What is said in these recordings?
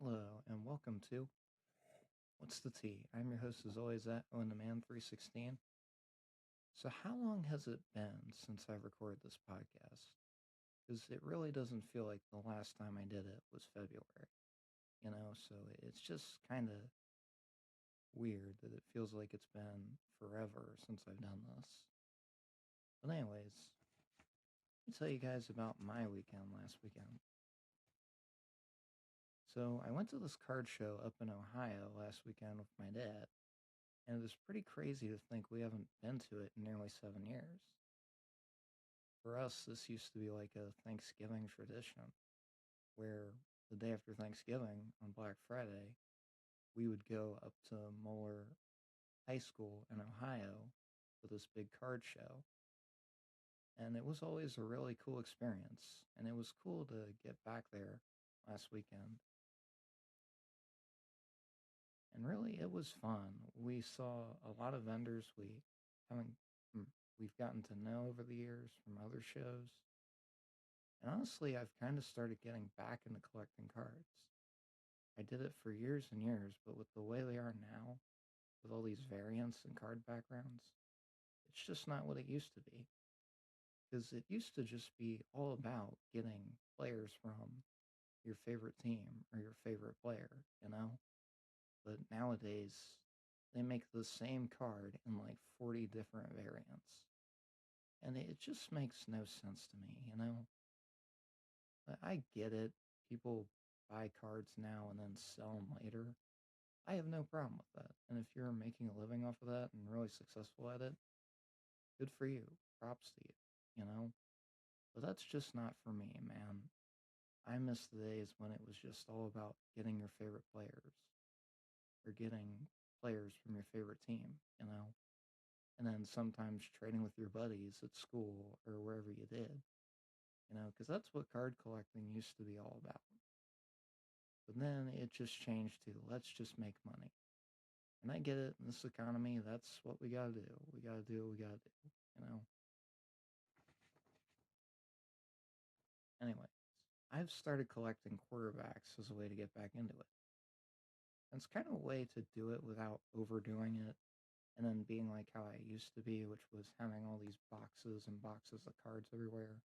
Hello, and welcome to What's the Tea? I'm your host, as always, at Owen the Man 316. So, how long has it been since I recorded this podcast? Because it really doesn't feel like the last time I did it was February, so it's just kind of weird that it feels like it's been forever since I've done this. But, anyways, let me tell you guys about my weekend last weekend. So, I went to this card show up in Ohio last weekend with my dad. And it was pretty crazy to think we haven't been to it in nearly 7 years. For us, this used to be like a Thanksgiving tradition where the day after Thanksgiving on Black Friday, we would go up to Moeller High School in Ohio for this big card show. And it was always a really cool experience. And it was cool to get back there last weekend. And really, it was fun. We saw a lot of vendors haven't mm, we've gotten to know over the years from other shows. And honestly, I've kind of started getting back into collecting cards. I did it for years and years, but with the way they are now, with all these variants and card backgrounds, it's just not what it used to be. Because it used to just be all about getting players from your favorite team or your favorite player. But nowadays, they make the same card in like 40 different variants. And it just makes no sense to me. I get it. People buy cards now and then sell them later. I have no problem with that. And if you're making a living off of that and really successful at it, good for you. Props to you. But that's just not for me, man. I miss the days when it was just all about getting your favorite players or getting players from your favorite team. And then sometimes trading with your buddies at school or wherever you did. Because that's what card collecting used to be all about. But then it just changed to let's just make money. And I get it in this economy, that's what we gotta do. We gotta do what we gotta do. Anyway, I've started collecting quarterbacks as a way to get back into it. And it's kind of a way to do it without overdoing it and then being like how I used to be, which was having all these boxes and boxes of cards everywhere.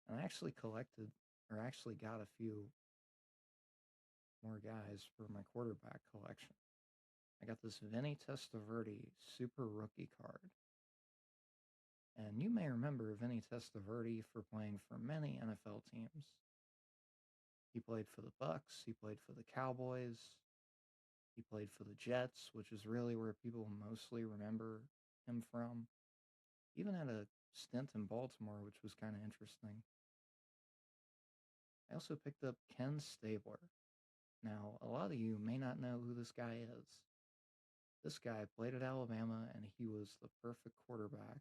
And I actually collected, or actually got a few more guys for my quarterback collection. I got this Vinny Testaverde Super Rookie card. And you may remember Vinny Testaverde for playing for many NFL teams. He played for the Bucks, he played for the Cowboys, he played for the Jets, which is really where people mostly remember him from. Even had a stint in Baltimore, which was kind of interesting. I also picked up Ken Stabler. Now, a lot of you may not know who this guy is. This guy played at Alabama, and he was the perfect quarterback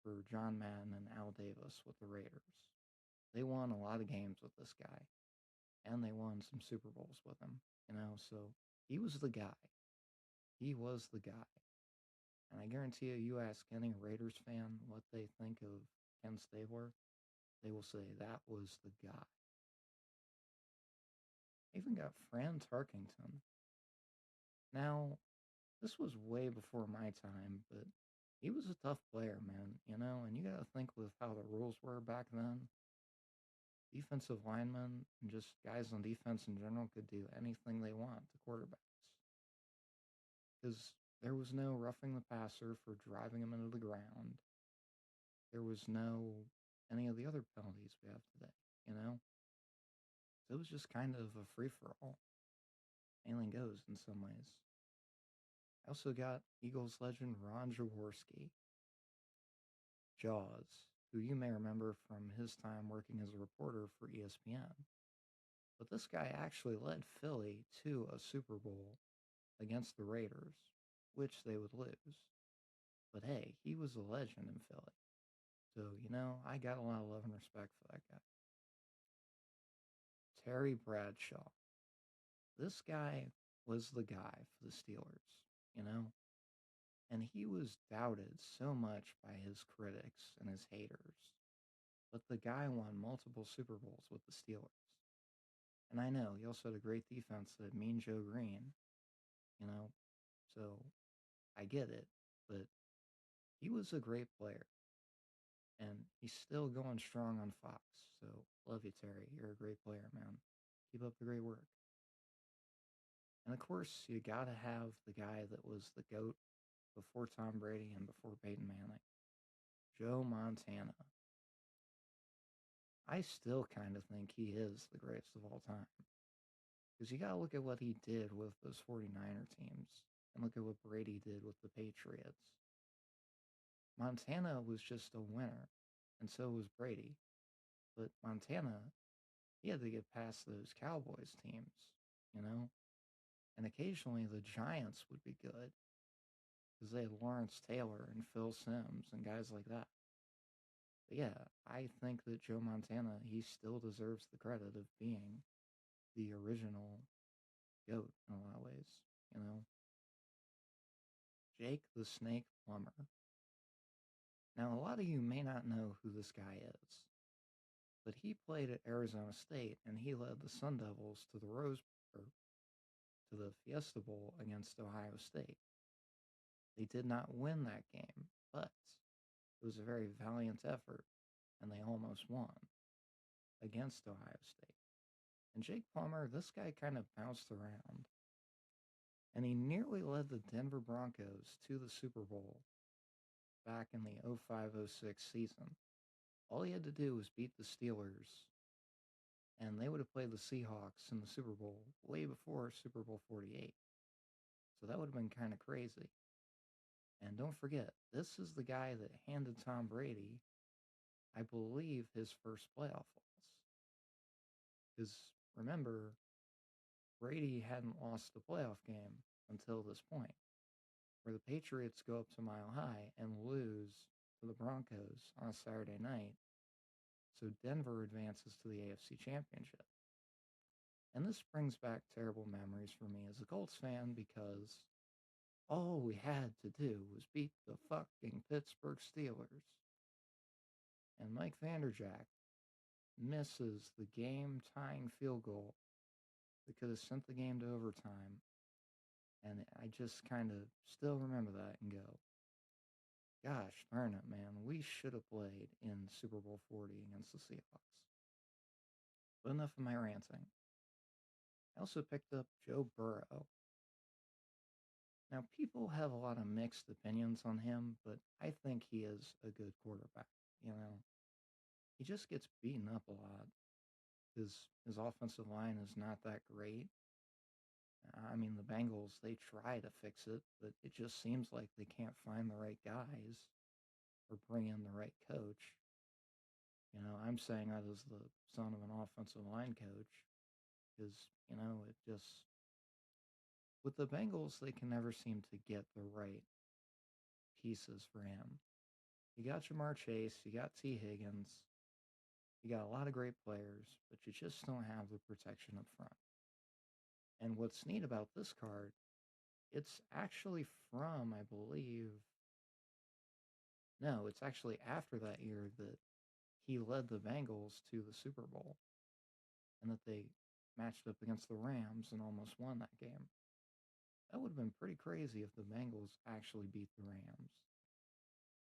for John Madden and Al Davis with the Raiders. They won a lot of games with this guy, and they won some Super Bowls with him. So he was the guy. He was the guy. And I guarantee you ask any Raiders fan what they think of Ken Stabler, they will say that was the guy. I even got Fran Tarkington. Now, this was way before my time, but he was a tough player, man, and you gotta think with how the rules were back then. Defensive linemen and just guys on defense in general could do anything they want to quarterbacks. Because there was no roughing the passer for driving him into the ground. There was no any of the other penalties we have today. So it was just kind of a free-for-all. Anything goes in some ways. I also got Eagles legend Ron Jaworski, Jaws, who you may remember from his time working as a reporter for ESPN. But this guy actually led Philly to a Super Bowl against the Raiders, which they would lose. But hey, he was a legend in Philly. So, I got a lot of love and respect for that guy. Terry Bradshaw. This guy was the guy for the Steelers, and he was doubted so much by his critics and his haters. But the guy won multiple Super Bowls with the Steelers. And I know he also had a great defense that Mean Joe Green, you know, so I get it, but he was a great player, and he's still going strong on Fox. So love you, Terry. You're a great player, man. Keep up the great work. And of course, you got to have the guy that was the GOAT before Tom Brady and before Peyton Manning, Joe Montana. I still kind of think he is the greatest of all time. Because you got to look at what he did with those 49er teams and look at what Brady did with the Patriots. Montana was just a winner, and so was Brady. But Montana, he had to get past those Cowboys teams, you know? And occasionally the Giants would be good because they had Lawrence Taylor and Phil Simms and guys like that. But yeah, I think that Joe Montana, he still deserves the credit of being the original GOAT in a lot of ways, you know? Jake the Snake Plumber. Now, a lot of you may not know who this guy is, but he played at Arizona State and he led the Sun Devils to the to the Fiesta Bowl against Ohio State. They did not win that game, but it was a very valiant effort, and they almost won against Ohio State. And Jake Plummer, this guy kind of bounced around, and he nearly led the Denver Broncos to the Super Bowl back in the 05-06 season. All he had to do was beat the Steelers, and they would have played the Seahawks in the Super Bowl way before Super Bowl 48. So that would have been kind of crazy. And don't forget, this is the guy that handed Tom Brady, I believe, his first playoff loss. Because remember, Brady hadn't lost a playoff game until this point, where the Patriots go up to Mile High and lose to the Broncos on a Saturday night. So Denver advances to the AFC Championship. And this brings back terrible memories for me as a Colts fan because all we had to do was beat the fucking Pittsburgh Steelers. And Mike Vanderjagt misses the game-tying field goal that could have sent the game to overtime. And I just kind of still remember that and go, gosh darn it, man, we should have played in Super Bowl 40 against the Seahawks. But enough of my ranting. I also picked up Joe Burrow. Now, people have a lot of mixed opinions on him, but I think he is a good quarterback, you know? He just gets beaten up a lot. His offensive line is not that great. I mean, the Bengals, they try to fix it, but it just seems like they can't find the right guys or bring in the right coach. You know, I'm saying that as the son of an offensive line coach because, you know, it just, with the Bengals, they can never seem to get the right pieces for him. You got Jamar Chase, you got T. Higgins, you got a lot of great players, but you just don't have the protection up front. And what's neat about this card, it's actually from, I believe, no, it's actually after that year that he led the Bengals to the Super Bowl and that they matched up against the Rams and almost won that game. That would have been pretty crazy if the Bengals actually beat the Rams.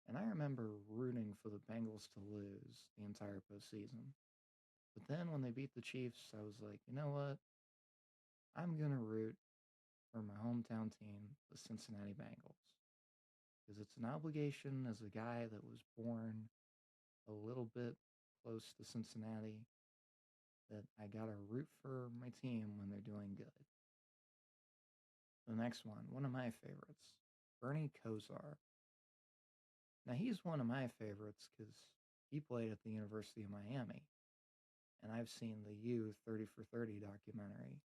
And I remember rooting for the Bengals to lose the entire postseason. But then when they beat the Chiefs, I was like, you know what? I'm going to root for my hometown team, the Cincinnati Bengals. Because it's an obligation as a guy that was born a little bit close to Cincinnati that I got to root for my team when they're doing good. The next one of my favorites, Bernie Kosar. Now, he's one of my favorites because he played at the University of Miami. And I've seen the U 30 for 30 documentary.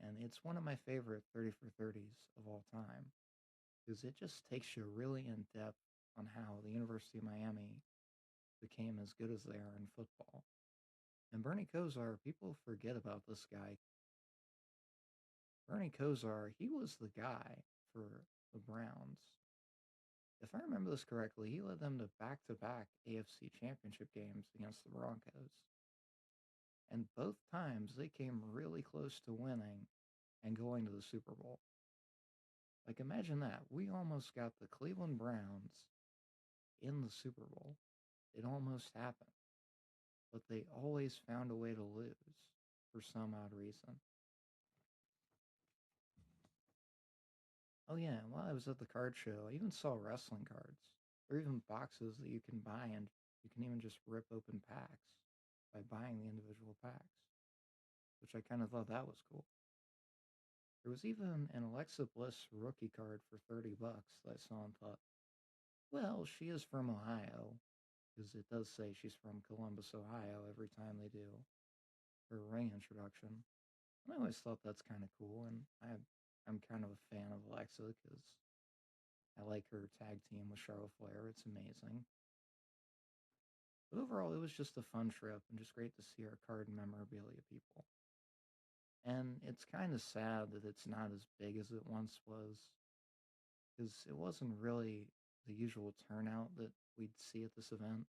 And it's one of my favorite 30 for 30s of all time because it just takes you really in depth on how the University of Miami became as good as they are in football. And Bernie Kosar, people forget about this guy. Bernie Kosar, he was the guy for the Browns. If I remember this correctly, he led them to back-to-back AFC championship games against the Broncos. And both times they came really close to winning and going to the Super Bowl. Like, imagine that. We almost got the Cleveland Browns in the Super Bowl. It almost happened, but they always found a way to lose for some odd reason. Oh, yeah, and while I was at the card show, I even saw wrestling cards. There are even boxes that you can buy, and you can even just rip open packs by buying the individual packs, which I kind of thought that was cool. There was even an Alexa Bliss rookie card for $30 that I saw and thought, well, she is from Ohio, because it does say she's from Columbus, Ohio every time they do her ring introduction. And I always thought that's kind of cool, and I'm kind of a fan of Alexa because I like her tag team with Charlotte Flair. It's amazing. But overall, it was just a fun trip and just great to see our card and memorabilia people. And it's kind of sad that it's not as big as it once was because it wasn't really the usual turnout that we'd see at this event.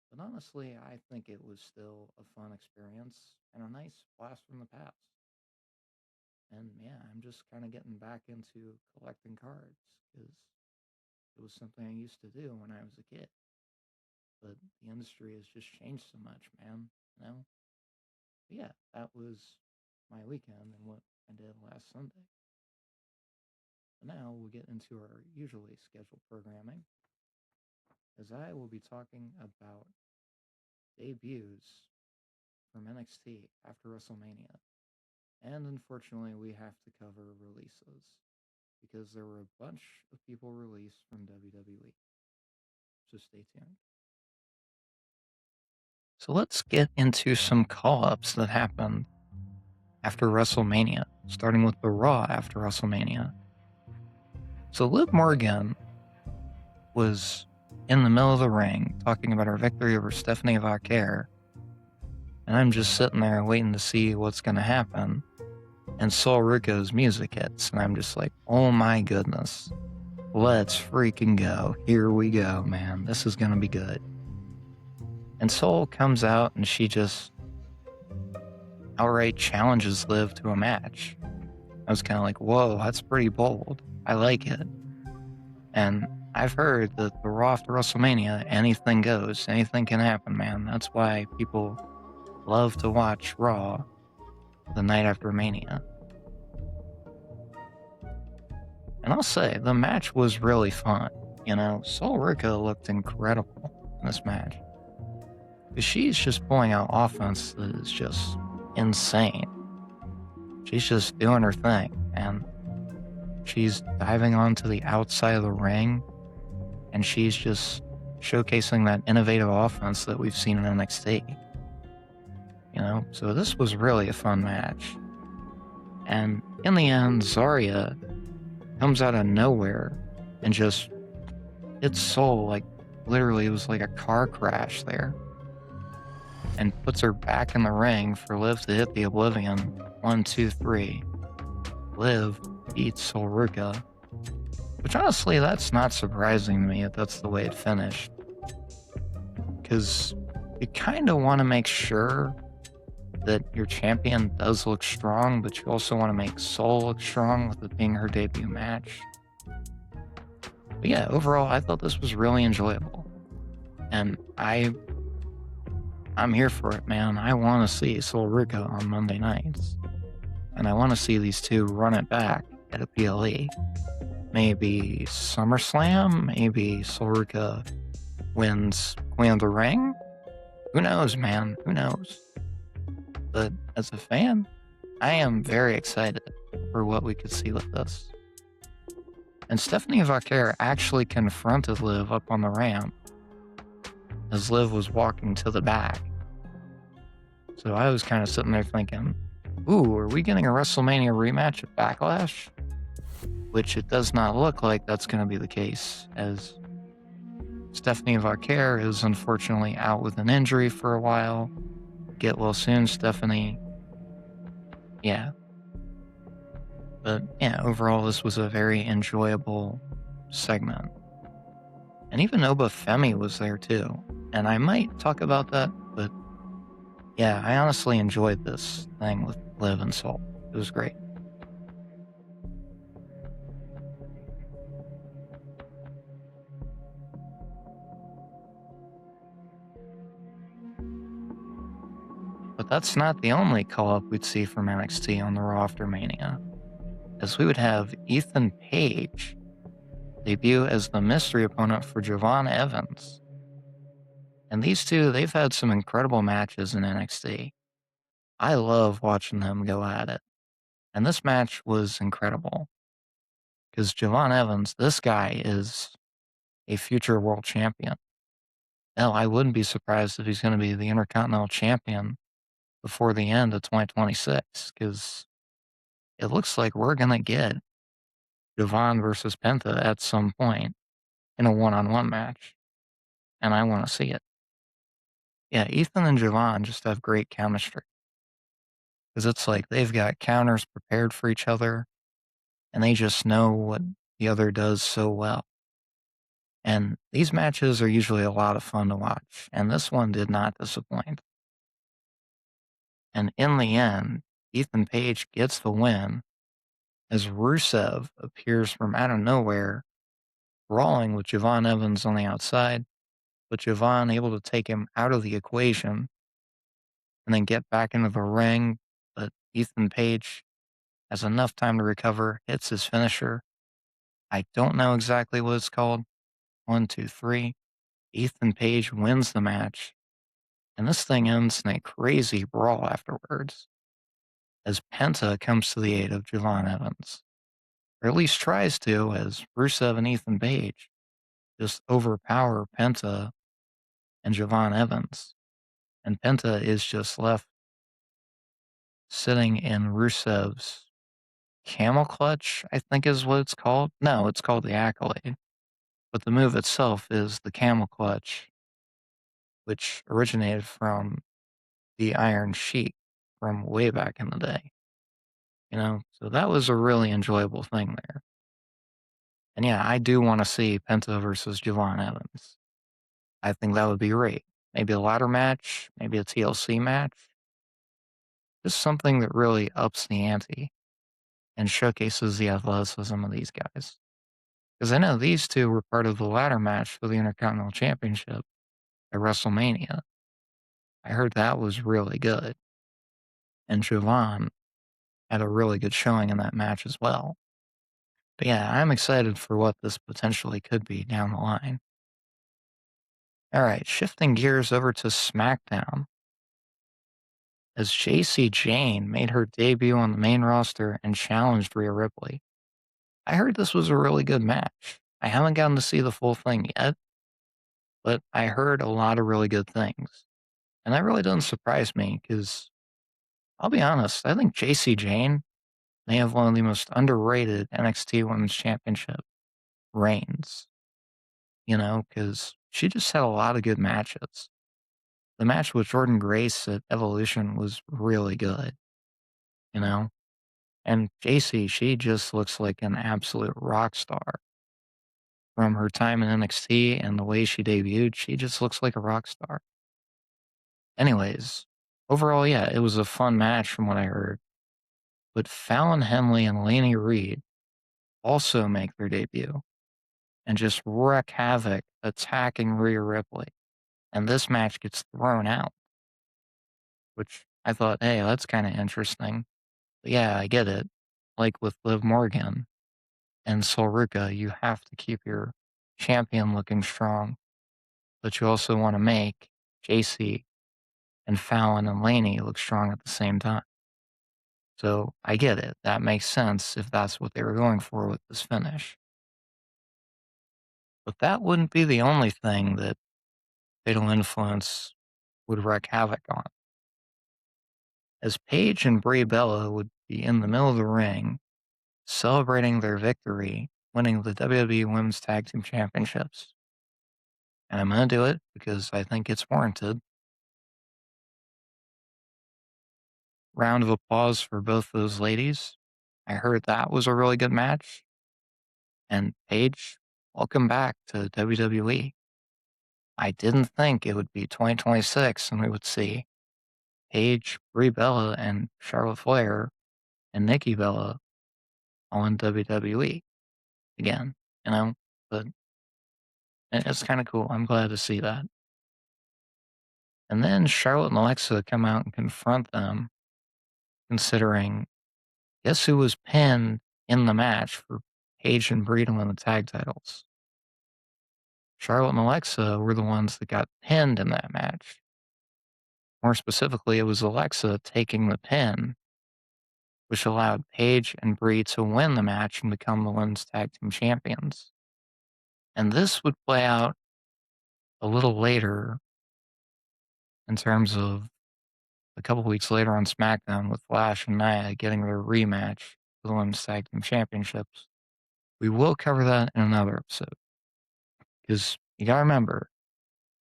But honestly, I think it was still a fun experience and a nice blast from the past. And yeah, I'm just kind of getting back into collecting cards because it was something I used to do when I was a kid. But the industry has just changed so much, man. You know? But yeah, that was my weekend and what I did last Sunday. But now we'll get into our usually scheduled programming, as I will be talking about debuts from NXT after WrestleMania. And unfortunately, we have to cover releases because there were a bunch of people released from WWE. So stay tuned. So let's get into some call ups that happened after WrestleMania, starting with the Raw after WrestleMania. So Liv Morgan was in the middle of the ring talking about her victory over Stephanie Vaquer. And I'm just sitting there waiting to see what's going to happen. And Sol Ruca's music hits. And I'm just like, oh my goodness. Let's freaking go. Here we go, man. This is going to be good. And Sol comes out and she just outright challenges Liv to a match. I was kind of like, whoa, that's pretty bold. I like it. And I've heard that the Raw after WrestleMania, anything goes. Anything can happen, man. That's why people love to watch Raw the night after Mania. And I'll say, the match was really fun. You know, Sol Ruca looked incredible in this match. Because she's just pulling out offense that is just insane. She's just doing her thing. And she's diving onto the outside of the ring. And she's just showcasing that innovative offense that we've seen in NXT. You know, so this was really a fun match. And in the end, Zarya comes out of nowhere and just hits Sol like literally it was like a car crash there. And puts her back in the ring for Liv to hit the Oblivion. 1, 2, 3. Liv beats Sol Ruca. Which honestly, that's not surprising to me if that's the way it finished. Because you kind of want to make sure that your champion does look strong, but you also want to make Sol look strong with it being her debut match. But yeah, overall, I thought this was really enjoyable. And I'm here for it, man. I want to see Sol Ruca on Monday nights. And I want to see these two run it back at a PLE. Maybe SummerSlam, maybe Sol Ruca wins Queen of the Ring. Who knows, man? Who knows? But as a fan, I am very excited for what we could see with this. And Stephanie Vaquer actually confronted Liv up on the ramp as Liv was walking to the back. So I was kind of sitting there thinking, ooh, are we getting a WrestleMania rematch at Backlash? Which it does not look like that's going to be the case, as Stephanie Vaquer is unfortunately out with an injury for a while. Get well soon, Stephanie. Yeah. But yeah, overall, this was a very enjoyable segment. And even Oba Femi was there too. And I might talk about that, but Yeah, I honestly enjoyed this thing with Liv and Sol. It was great. But that's not the only call-up we'd see from NXT on the Raw after Mania, as we would have Ethan Page debut as the mystery opponent for Javon Evans. And these two, they've had some incredible matches in NXT. I love watching them go at it. And this match was incredible because Javon Evans, this guy is a future world champion. Hell, I wouldn't be surprised if he's going to be the Intercontinental Champion before the end of 2026 because it looks like we're going to get Javon versus Penta at some point in a one-on-one match, and I want to see it. Yeah, Ethan and Javon just have great chemistry because it's like they've got counters prepared for each other, and they just know what the other does so well. And these matches are usually a lot of fun to watch, and this one did not disappoint. And in the end, Ethan Page gets the win as Rusev appears from out of nowhere, brawling with Javon Evans on the outside, but Javon able to take him out of the equation and then get back into the ring. But Ethan Page has enough time to recover, hits his finisher. I don't know exactly what it's called. 1, 2, 3. Ethan Page wins the match, and this thing ends in a crazy brawl afterwards as Penta comes to the aid of Javon Evans, or at least tries to, as Rusev and Ethan Page just overpower Penta and Javon Evans. And Penta is just left sitting in Rusev's camel clutch, I think is what it's called. No, it's called the accolade. But the move itself is the camel clutch, which originated from the Iron Sheik from way back in the day. So that was a really enjoyable thing there. And yeah, I do want to see Penta versus Javon Evans. I think that would be great. Maybe a ladder match, maybe a TLC match. Just something that really ups the ante and showcases the athleticism of these guys. Because I know these two were part of the ladder match for the Intercontinental Championship at WrestleMania. I heard that was really good. And Javon had a really good showing in that match as well. But yeah, I'm excited for what this potentially could be down the line. All right, shifting gears over to SmackDown. As JC Jane made her debut on the main roster and challenged Rhea Ripley. I heard this was a really good match. I haven't gotten to see the full thing yet, but I heard a lot of really good things. And that really doesn't surprise me because I'll be honest, I think JC Jane may have one of the most underrated NXT Women's Championship reigns, because she just had a lot of good matches. The match with Jordan Grace at Evolution was really good, you know? And JC, she just looks like an absolute rock star. From her time in NXT and the way she debuted, she just looks like a rock star. Anyways, overall, yeah, it was a fun match from what I heard. But Fallon Henley and Laney Reed also make their debut and just wreak havoc attacking Rhea Ripley. And this match gets thrown out, which I thought, hey, that's kind of interesting. But yeah, I get it. Like with Liv Morgan and Sol Ruca, you have to keep your champion looking strong, but you also want to make JC and Fallon and Laney look strong at the same time. So I get it. That makes sense if that's what they were going for with this finish. But that wouldn't be the only thing that Fatal Influence would wreak havoc on. As Paige and Brie Bella would be in the middle of the ring, celebrating their victory, winning the WWE Women's Tag Team Championships. And I'm going to do it because I think it's warranted. Round of applause for both those ladies. I heard that was a really good match. And Paige, welcome back to WWE. I didn't think it would be 2026 and we would see Paige, Brie Bella, and Charlotte Flair and Nikki Bella all in WWE again, you know? But it's kind of cool. I'm glad to see that. And then Charlotte and Alexa come out and confront them, considering guess who was pinned in the match for Paige and Brie to win the tag titles? Charlotte and Alexa were the ones that got pinned in that match. More specifically, it was Alexa taking the pin, which allowed Paige and Brie to win the match and become the women's tag team champions. And this would play out a little later in terms of a couple weeks later on SmackDown with Flash and Nia getting their rematch for the women's tag team championships. We will cover that in another episode because you gotta remember,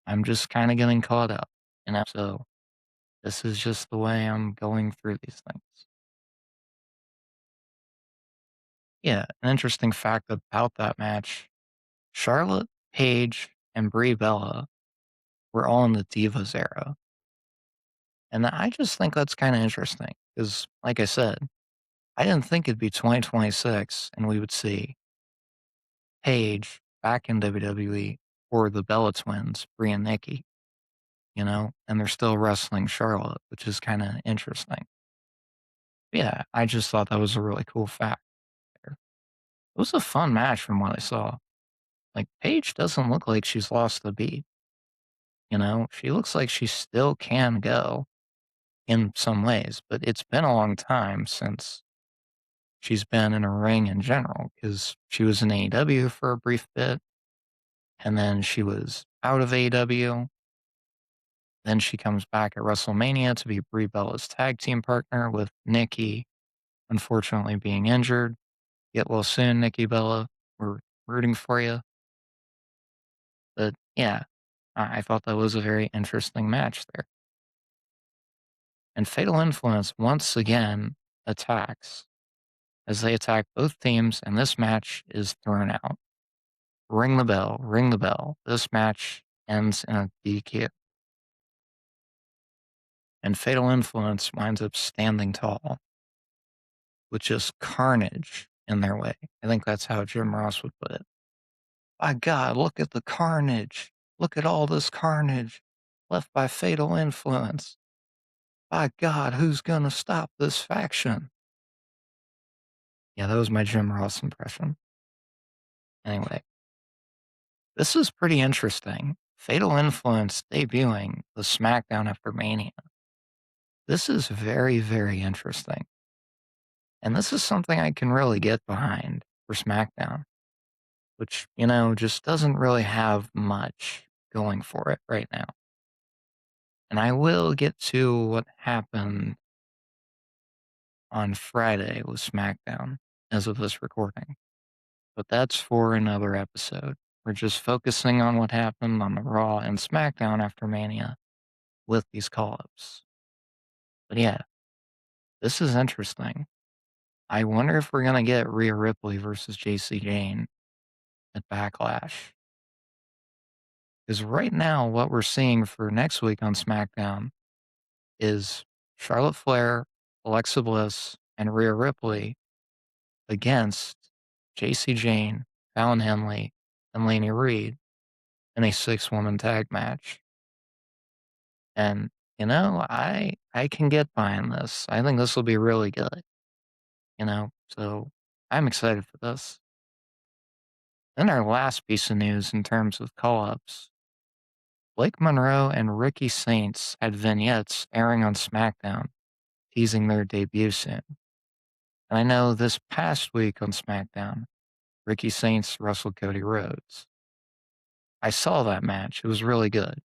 I'm just kind of getting caught up, so this is just the way I'm going through these things. Yeah, an interesting fact about that match: Charlotte, Paige, and Brie Bella were all in the Divas era, and I just think that's kind of interesting because, like I said, I didn't think it'd be 2026 and we would see Paige back in WWE or the Bella Twins, Brie and Nikki, and they're still wrestling Charlotte, which is kind of interesting. Yeah, I just thought that was a really cool fact there. It was a fun match from what I saw. Like, Paige doesn't look like she's lost the beat, She looks like she still can go in some ways, but it's been a long time since she's been in a ring in general because she was in AEW for a brief bit, and then she was out of AEW. Then she comes back at WrestleMania to be Brie Bella's tag team partner with Nikki, unfortunately being injured. Get well soon, Nikki Bella. We're rooting for you. But yeah, I thought that was a very interesting match there. And Fatal Influence once again attacks as they attack both teams, and this match is thrown out. Ring the bell, ring the bell. This match ends in a DQ. And Fatal Influence winds up standing tall with just carnage in their way. I think that's how Jim Ross would put it. By God, look at the carnage. Look at all this carnage left by Fatal Influence. By God, who's going to stop this faction? Yeah, that was my Jim Ross impression. Anyway, this is pretty interesting. Fatal Influence debuting the SmackDown after Mania. This is very, very interesting. And this is something I can really get behind for SmackDown, which, just doesn't really have much going for it right now. And I will get to what happened on Friday with SmackDown as of this recording, but that's for another episode. We're just focusing on what happened on the Raw and SmackDown after Mania with these call ups. But yeah, this is interesting. I wonder if we're going to get Rhea Ripley versus JC Jane at Backlash. Because right now, what we're seeing for next week on SmackDown is Charlotte Flair, Alexa Bliss, and Rhea Ripley against JC Jane, Fallon Henley, and Laney Reed in a 6-woman tag match. And, I can get behind this. I think this will be really good, so I'm excited for this. Then our last piece of news in terms of call-ups, Blake Monroe and Ricky Saints had vignettes airing on SmackDown, teasing their debut soon. And I know this past week on SmackDown, Ricky Saints wrestled Cody Rhodes. I saw that match. It was really good.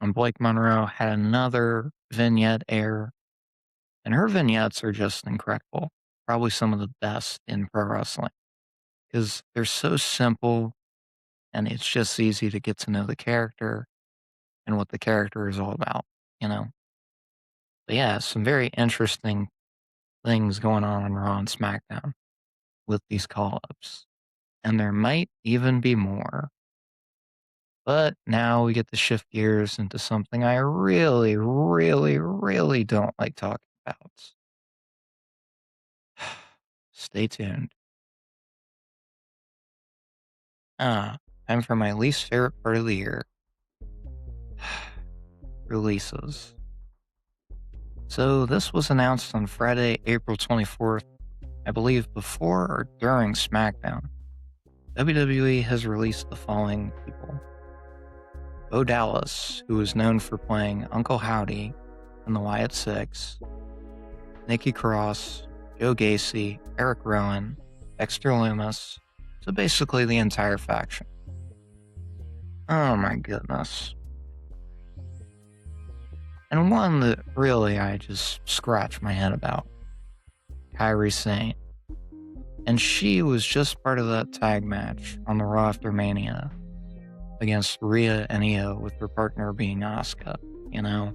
And Blake Monroe had another vignette air, and her vignettes are just incredible. Probably some of the best in pro wrestling because they're so simple and it's just easy to get to know the character and what the character is all about, you know? But yeah, some very interesting things going on Raw and SmackDown with these call ups. And there might even be more. But now we get to shift gears into something I really, really, really don't like talking about. Stay tuned. Ah, time for my least favorite part of the year. Releases. So this was announced on Friday, April 24th, I believe before or during SmackDown. WWE has released the following people. Bo Dallas, who is known for playing Uncle Howdy in the Wyatt Six, Nikki Cross, Joe Gacy, Eric Rowan, Dexter Lumis, so basically the entire faction. Oh my goodness. And one that really I just scratch my head about. Kairi Sane. And she was just part of that tag match on the Raw After Mania against Rhea and Io, with her partner being Asuka, you know?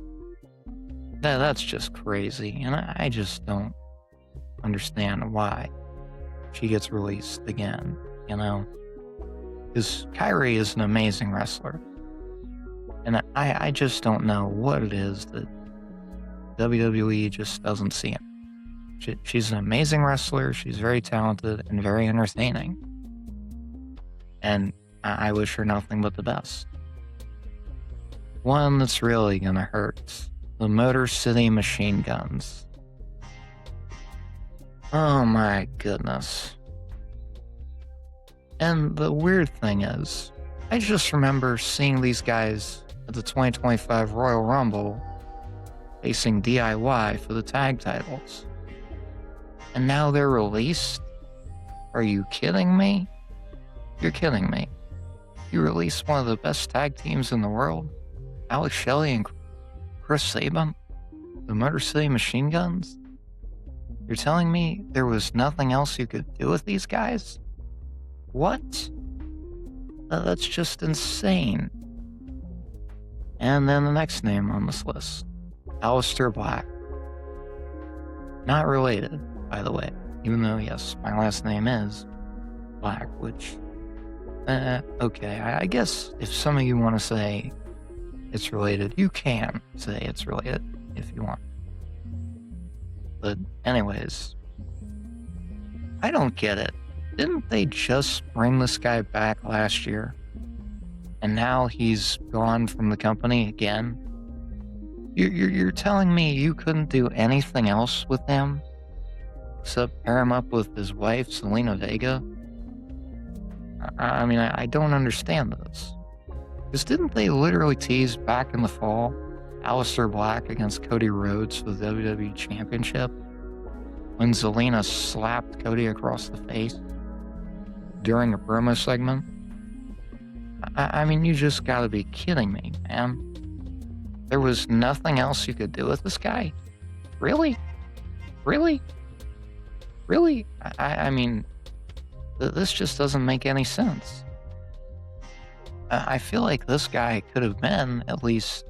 That's just crazy, and I just don't understand why she gets released again, you know? Because Kairi is an amazing wrestler, and I just don't know what it is that WWE just doesn't see it. She's an amazing wrestler, she's very talented and very entertaining, and I wish her nothing but the best. One that's really gonna hurt. The Motor City Machine Guns. Oh my goodness. And the weird thing is, I just remember seeing these guys at the 2025 Royal Rumble facing DIY for the tag titles. And now they're released? Are you kidding me? You're kidding me. You released one of the best tag teams in the world, Alex Shelley and Chris Sabin, the Motor City Machine Guns? You're telling me there was nothing else you could do with these guys? What? That's just insane. And then the next name on this list, Aleister Black. Not related, by the way, even though, yes, my last name is Black, which, okay, I guess if some of you want to say it's related, you can say it's related if you want. But anyways, I don't get it. Didn't they just bring this guy back last year? And now he's gone from the company again? You're telling me you couldn't do anything else with him? Except pair him up with his wife, Zelina Vega? I mean, I don't understand this. Because didn't they literally tease back in the fall Aleister Black against Cody Rhodes for the WWE Championship when Zelina slapped Cody across the face during a promo segment? I mean, you just gotta be kidding me, man. There was nothing else you could do with this guy? Really? Really? Really? I mean, this just doesn't make any sense. I feel like this guy could have been at least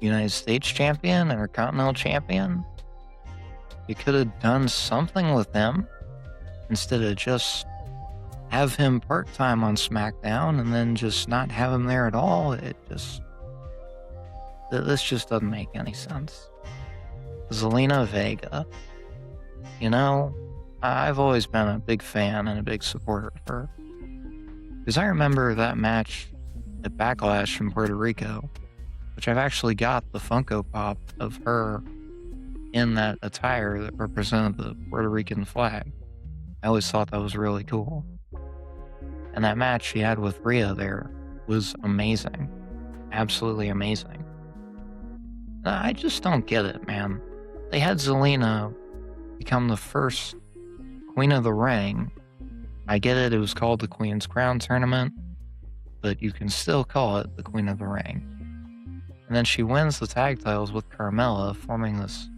United States champion or Continental champion. You could have done something with him instead of just have him part-time on SmackDown and then just not have him there at all. This just doesn't make any sense. Zelina Vega. You know, I've always been a big fan and a big supporter of her. Because I remember that match at Backlash in Puerto Rico, which I've actually got the Funko Pop of her in that attire that represented the Puerto Rican flag. I always thought that was really cool. And that match she had with Rhea there was amazing. Absolutely amazing. I just don't get it, man. They had Zelina become the first Queen of the Ring. I get it was called the Queen's Crown Tournament, but you can still call it the Queen of the Ring. And then she wins the tag titles with Carmella, forming this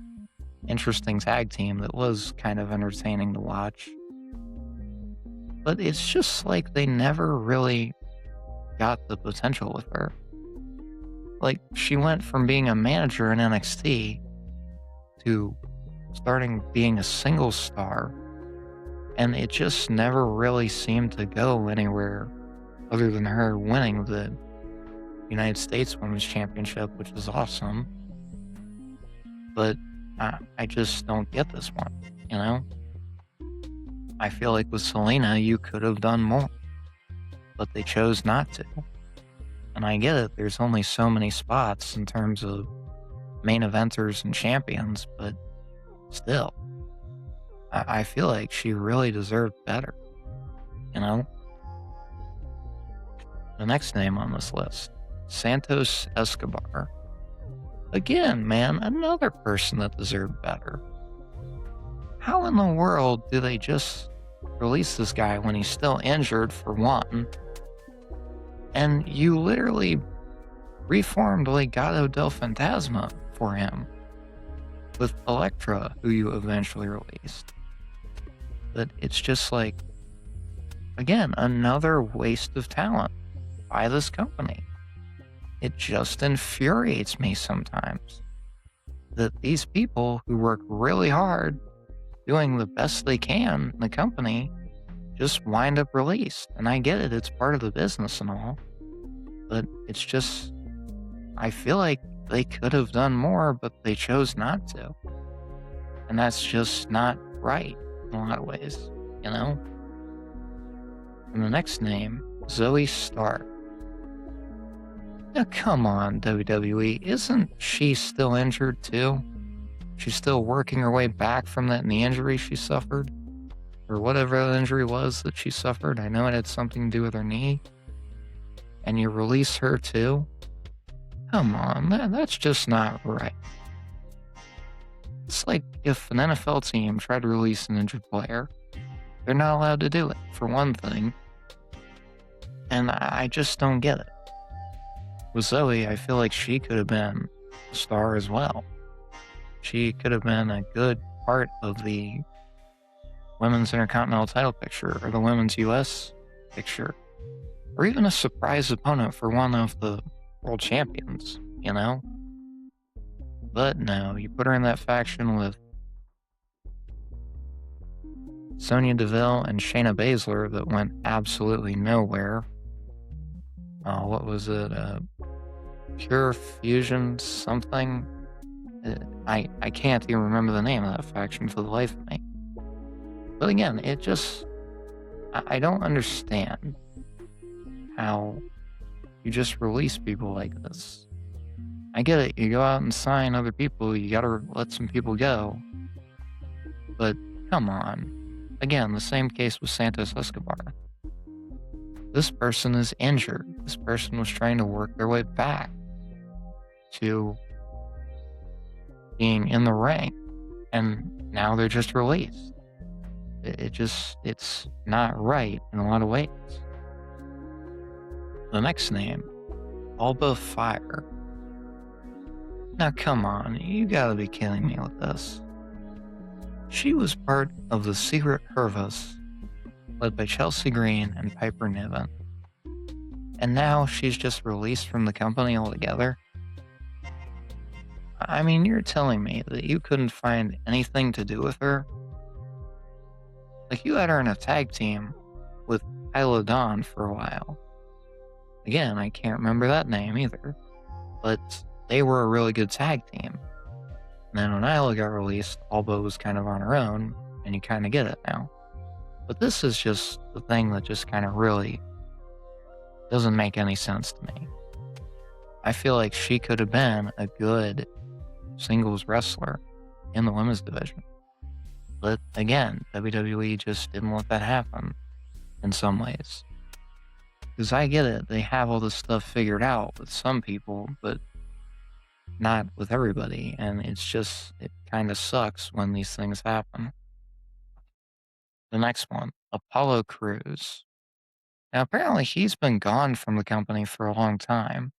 interesting tag team that was kind of entertaining to watch. But it's just like they never really got the potential with her. Like, she went from being a manager in NXT to starting being a single star, and it just never really seemed to go anywhere other than her winning the United States Women's Championship, which is awesome. But I just don't get this one, you know? I feel like with Selena, you could have done more, but they chose not to. And I get it, there's only so many spots in terms of main eventers and champions, but still, I feel like she really deserved better, you know? The next name on this list, Santos Escobar. Again, man, another person that deserved better. How in the world do they just release this guy when he's still injured, for one? And you literally reformed Legado del Fantasma for him with Elektra, who you eventually released. But it's just like, again, another waste of talent by this company. It just infuriates me sometimes that these people who work really hard doing the best they can in the company just wind up released. And I get it, it's part of the business and all, but it's just, I feel like they could have done more, but they chose not to. And that's just not right in a lot of ways, you know? And the next name, Zoe Stark. Now, come on, WWE. Isn't she still injured too? She's still working her way back from that knee injury she suffered? Or whatever that injury was that she suffered. I know it had something to do with her knee. And you release her too? Come on, that's just not right. It's like if an NFL team tried to release an injured player, they're not allowed to do it, for one thing. And I just don't get it. With Zoe, I feel like she could have been a star as well. She could have been a good part of the women's intercontinental title picture, or the women's US picture, or even a surprise opponent for one of the world champions, you know? But no, you put her in that faction with Sonya Deville and Shayna Baszler that went absolutely nowhere. What was it? Pure Fusion something? I can't even remember the name of that faction for the life of me. But again, it just, I don't understand how you just release people like this. I get it, you go out and sign other people, you gotta let some people go. But come on. Again, the same case with Santos Escobar. This person is injured. This person was trying to work their way back to being in the ring, and now they're just released. It's not right in a lot of ways. The next name, Alba Fire. Now come on, you gotta be kidding me with this. She was part of the Secret Hervas, led by Chelsea Green and Piper Niven. And now she's just released from the company altogether? I mean, you're telling me that you couldn't find anything to do with her? Like, you had her in a tag team with Isla Dawn for a while. Again, I can't remember that name either. But they were a really good tag team. And then when Isla got released, Alba was kind of on her own, and you kind of get it now. But this is just the thing that just kind of really doesn't make any sense to me. I feel like she could have been a good singles wrestler in the women's division. But again, WWE just didn't let that happen in some ways. Because I get it, they have all this stuff figured out with some people, but not with everybody. And it's just, it kind of sucks when these things happen. The next one, Apollo Crews. Now, apparently he's been gone from the company for a long time,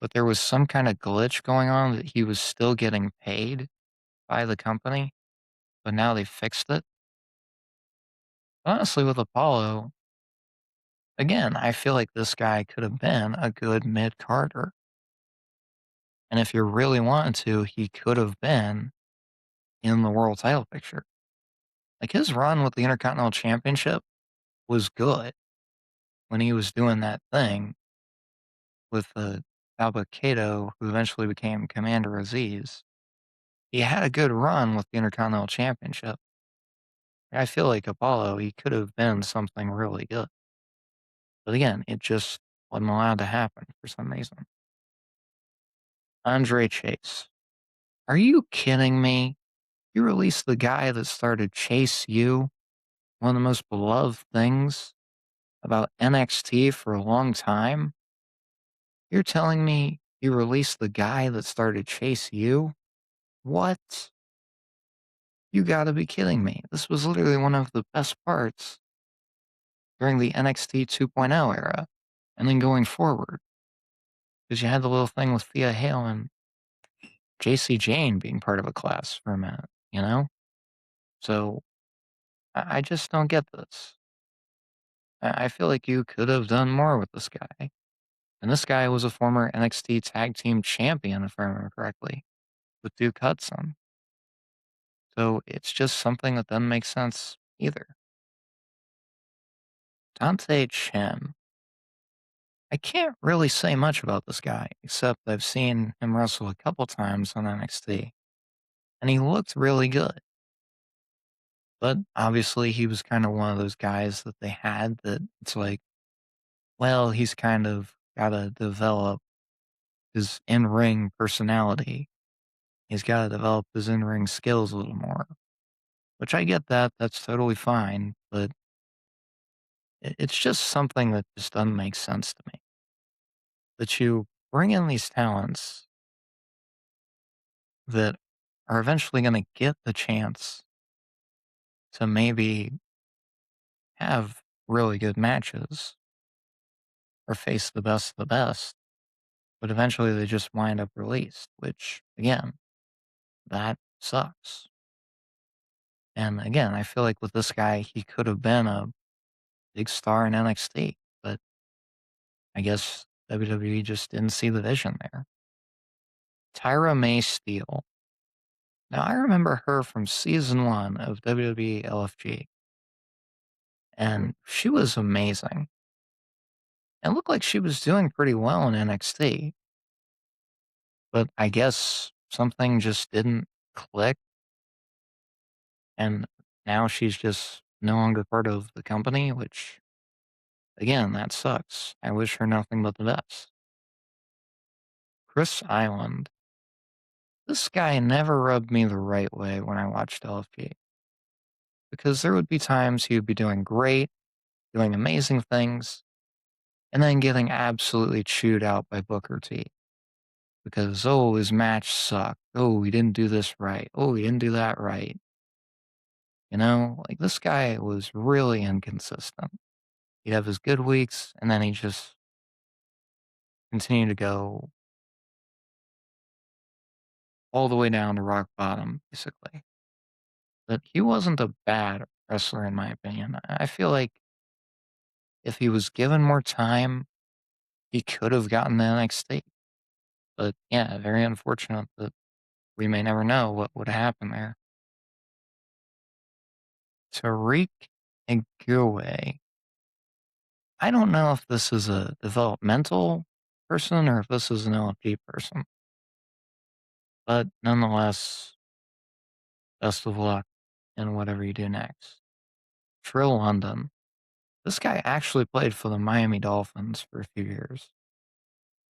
but there was some kind of glitch going on that he was still getting paid by the company, but now they fixed it. Honestly, with Apollo, again, I feel like this guy could have been a good mid-carder. And if you really wanted to, he could have been in the world title picture. Like, his run with the Intercontinental Championship was good when he was doing that thing. with Alba Cato, who eventually became Commander Aziz. He had a good run with the Intercontinental Championship. I feel like Apollo, he could have been something really good. But again, it just wasn't allowed to happen for some reason. Andre Chase. Are you kidding me? You released the guy that started Chase U, one of the most beloved things about NXT for a long time? You're telling me you released the guy that started Chase U? What? You gotta be kidding me. This was literally one of the best parts during the NXT 2.0 era, and then going forward, because you had the little thing with Thea Hale and JC Jane being part of a class for a minute, you know? So I just don't get this. I feel like you could have done more with this guy. And this guy was a former NXT Tag Team Champion, if I remember correctly, with Duke Hudson. So it's just something that doesn't make sense either. Dante Chen. I can't really say much about this guy, except I've seen him wrestle a couple times on NXT, and he looked really good. But obviously, he was kind of one of those guys that they had that it's like, well, he's kind of got to develop his in ring personality. He's got to develop his in ring skills a little more, which I get that. That's totally fine. But it's just something that just doesn't make sense to me. That you bring in these talents that are eventually going to get the chance to maybe have really good matches or face the best of the best, but eventually they just wind up released, which again, that sucks. And again, I feel like with this guy, he could have been a big star in NXT, but I guess WWE just didn't see the vision there. Tyra May Steele. Now, I remember her from season 1 of WWE LFG, and she was amazing. It looked like she was doing pretty well in NXT, but I guess something just didn't click, and now she's just no longer part of the company, which, again, that sucks. I wish her nothing but the best. Chris Island. This guy never rubbed me the right way when I watched LFG, because there would be times he would be doing great, doing amazing things, and then getting absolutely chewed out by Booker T. Because, oh, his match sucked. Oh, he didn't do this right. Oh, he didn't do that right. You know, like this guy was really inconsistent. He'd have his good weeks, and then he just continued to go all the way down to rock bottom, basically. But he wasn't a bad wrestler, in my opinion. I feel like if he was given more time, he could have gotten the NXT. But yeah, very unfortunate that we may never know what would happen there. Tariq Ngouye. I don't know if this is a developmental person or if this is an LFG person, but nonetheless, best of luck in whatever you do next. Trill London. This guy actually played for the Miami Dolphins for a few years,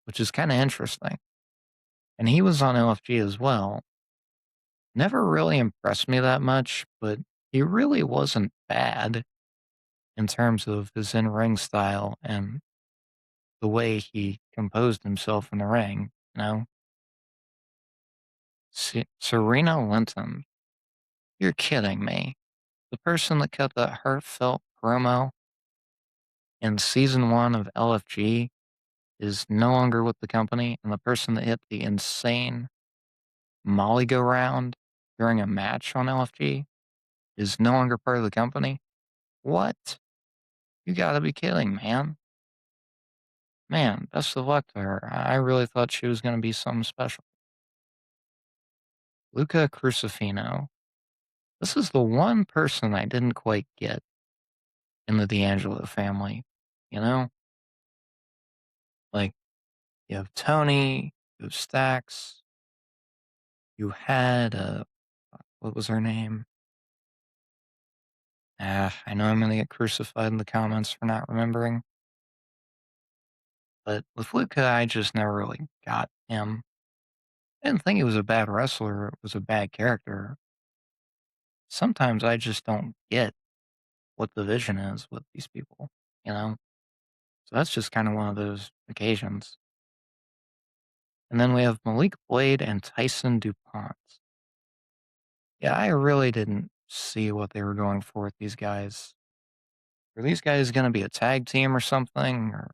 which is kind of interesting. And he was on LFG as well. Never really impressed me that much, but he really wasn't bad in terms of his in ring style and the way he composed himself in the ring, you know? Serena Linton. You're kidding me. The person that cut that heartfelt promo in season 1 of LFG is no longer with the company, and the person that hit the insane Molly go round during a match on LFG is no longer part of the company. What? You gotta be kidding, man. Man, best of luck to her. I really thought she was gonna be something special. Luca Crucifino. This is the one person I didn't quite get in the D'Angelo family. You know? Like, You have Tony, you have Stax, you had, what was her name? I know I'm gonna get crucified in the comments for not remembering, but with Luca, I just never really got him. I didn't think he was a bad wrestler, it was a bad character. Sometimes I just don't get what the vision is with these people, you know? So that's just kind of one of those occasions. And then we have Malik Blade and Tyson DuPont. Yeah, I really didn't see what they were going for with these guys. Are these guys going to be a tag team or something? Or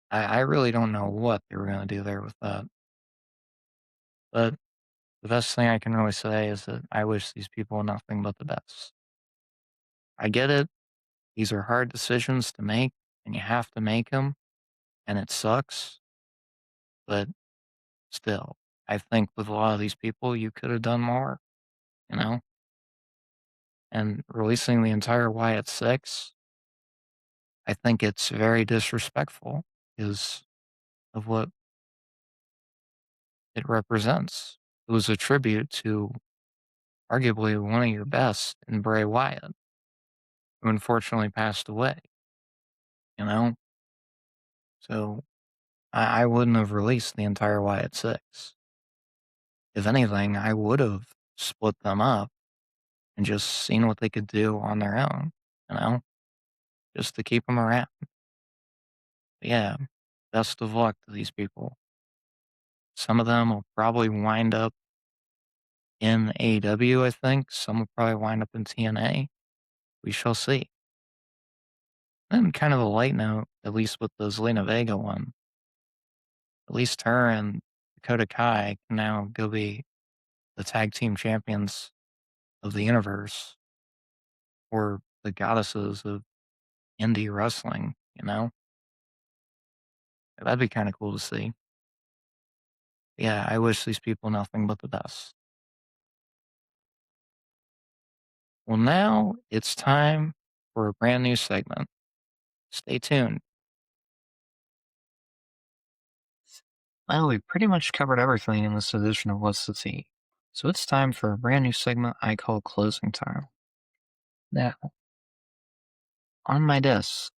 I really don't know what they were going to do there with that. But the best thing I can really say is that I wish these people nothing but the best. I get it. These are hard decisions to make, and you have to make them, and it sucks. But still, I think with a lot of these people, you could have done more, you know? And releasing the entire Wyatt Six, I think it's very disrespectful because of what it represents. It was a tribute to arguably one of your best in Bray Wyatt, who unfortunately passed away, you know? So I wouldn't have released the entire Wyatt Six. If anything, I would have split them up and just seen what they could do on their own, you know? Just to keep them around. Yeah, best of luck to these people. Some of them will probably wind up in AEW, I think. Some will probably wind up in TNA. We shall see. And kind of a light note, at least with the Zelina Vega one, at least her and Dakota Kai can now go be the tag team champions of the universe or the goddesses of indie wrestling, you know? That'd be kind of cool to see. Yeah, I wish these people nothing but the best. Well, now it's time for a brand new segment. Stay tuned. Well, we pretty much covered everything in this edition of What's the Tea. So it's time for a brand new segment I call Closing Time. Now, on my desk,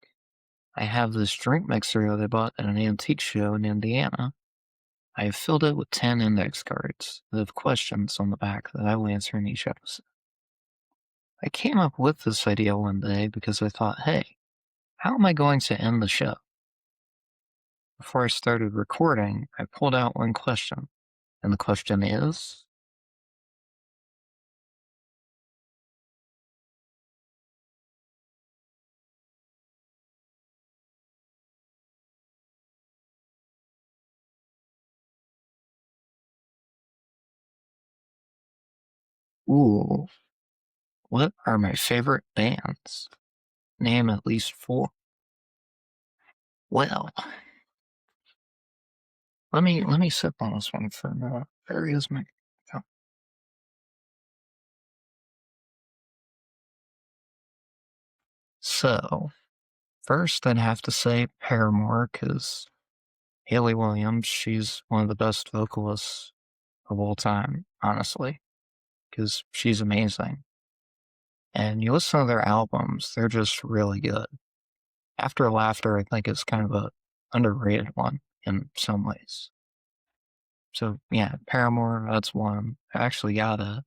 I have this drink mixer that I bought at an antique show in Indiana. I have filled it with 10 index cards that have questions on the back that I will answer in each episode. I came up with this idea one day because I thought, hey, how am I going to end the show? Before I started recording, I pulled out one question, and the question is, ooh, what are my favorite bands? Name at least 4. Well, let me sip on this one for a minute. There is my oh. So, first I'd have to say Paramore, because Hayley Williams, she's one of the best vocalists of all time, honestly, because she's amazing. And you listen to their albums, they're just really good. After Laughter, I think is kind of a underrated one in some ways. So yeah, Paramore, that's one. I actually got a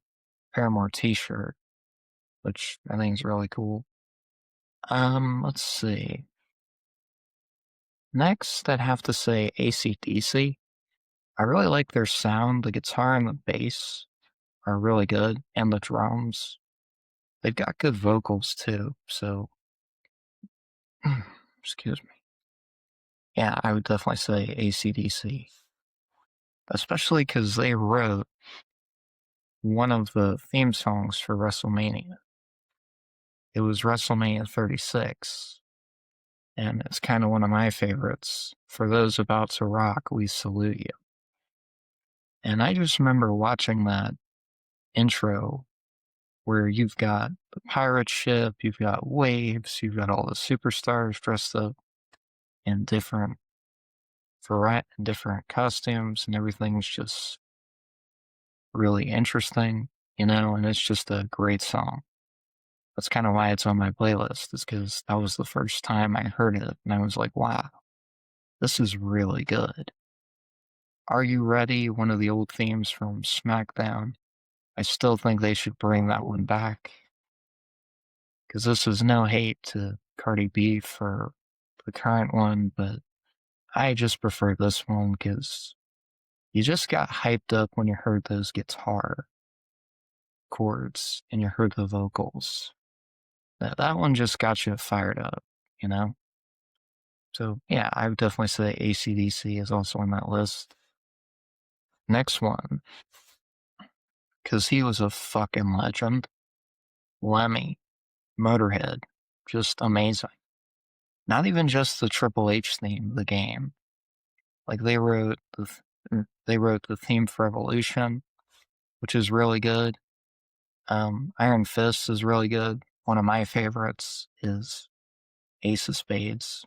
Paramore t-shirt, which I think is really cool. Let's see. Next, I'd have to say AC/DC. I really like their sound. The guitar and the bass are really good, and the drums. They've got good vocals too, so excuse me. Yeah, I would definitely say AC/DC. Especially because they wrote one of the theme songs for WrestleMania. It was WrestleMania 36, and it's kind of one of my favorites. For those about to rock, we salute you. And I just remember watching that intro where you've got the pirate ship, you've got waves, you've got all the superstars dressed up in different different costumes, and everything's just really interesting, and it's just a great song. That's kind of why it's on my playlist, is because that was the first time I heard it, and I was like, wow, this is really good. Are You Ready? One of the old themes from SmackDown. I still think they should bring that one back, because this is no hate to Cardi B for the current one, but I just prefer this one because you just got hyped up when you heard those guitar chords and you heard the vocals. That one just got you fired up, you know? So, yeah, I would definitely say AC/DC is also on that list. Next one, because he was a fucking legend. Lemmy, Motorhead, just amazing. Not even just the Triple H theme, the game. Like they wrote the theme for Evolution, which is really good. Iron Fist is really good. One of my favorites is Ace of Spades,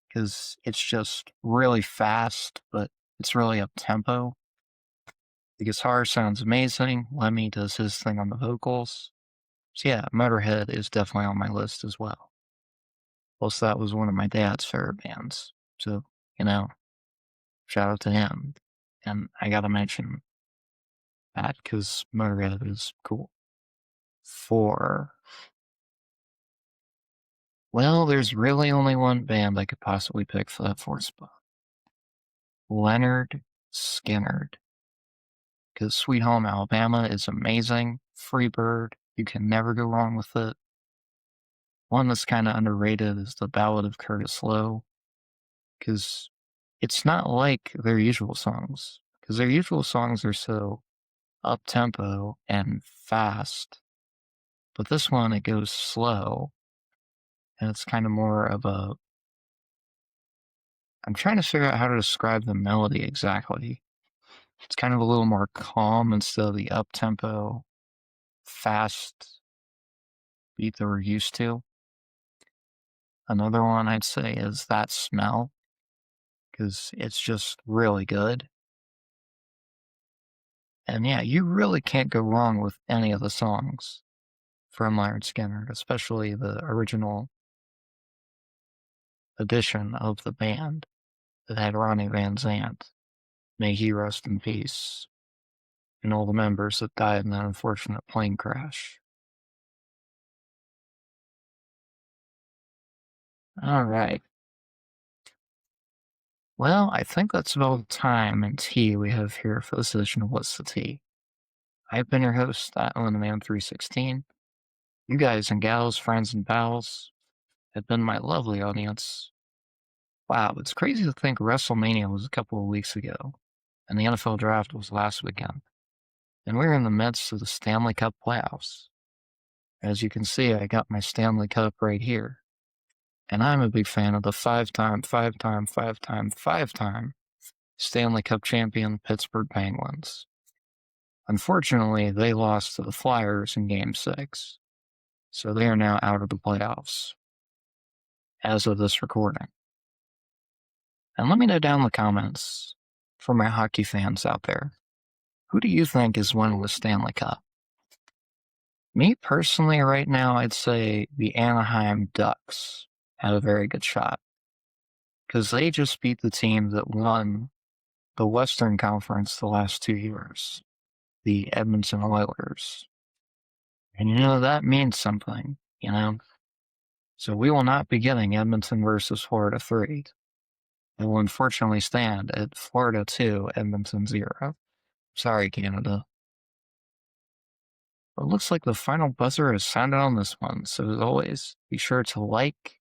because it's just really fast, but it's really up tempo. The guitar sounds amazing. Lemmy does his thing on the vocals. So yeah, Motorhead is definitely on my list as well. Plus, that was one of my dad's favorite bands. So, you know, shout out to him. And I gotta mention that because Motorhead is cool. 4. Well, there's really only one band I could possibly pick for that 4th spot. Leonard Skinner. Because Sweet Home Alabama is amazing. Freebird, you can never go wrong with it. One that's kind of underrated is the Ballad of Curtis Lowe, because it's not like their usual songs. Because their usual songs are so up tempo and fast, but this one it goes slow, and it's kind of more of a. I'm trying to figure out how to describe the melody exactly. It's kind of a little more calm instead of the up tempo, fast beat that we're used to. Another one I'd say is That Smell, because it's just really good. And yeah, you really can't go wrong with any of the songs from Lynyrd Skynyrd, especially the original edition of the band that had Ronnie Van Zant. May he rest in peace. And all the members that died in that unfortunate plane crash. All right. Well, I think that's about the time and tea we have here for this edition of What's the Tea. I've been your host, AtlanTheMan316. You guys and gals, friends and pals, have been my lovely audience. Wow, it's crazy to think WrestleMania was a couple of weeks ago, and the NFL draft was last weekend. And we're in the midst of the Stanley Cup playoffs. As you can see, I got my Stanley Cup right here. And I'm a big fan of the five-time Stanley Cup champion Pittsburgh Penguins. Unfortunately, they lost to the Flyers in Game 6, so they are now out of the playoffs as of this recording. And let me know down in the comments, for my hockey fans out there, who do you think is winning the Stanley Cup? Me personally, right now, I'd say the Anaheim Ducks have a very good shot, because they just beat the team that won the Western Conference the last 2 years, the Edmonton Oilers. And that means something. So we will not be getting Edmonton versus Florida 3. It will unfortunately stand at Florida 2, Edmonton 0. Sorry, Canada. But it looks like the final buzzer has sounded on this one, so as always, be sure to like,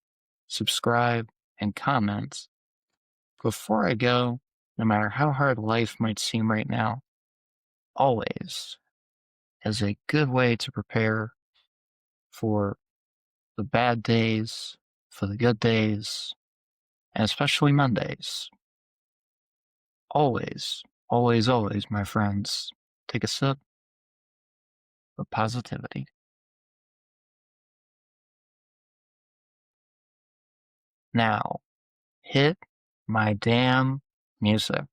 subscribe, and comment. Before I go, no matter how hard life might seem right now, always, as a good way to prepare for the bad days, for the good days, and especially Mondays. Always, always, always, my friends, take a sip of positivity. Now, hit My damn music.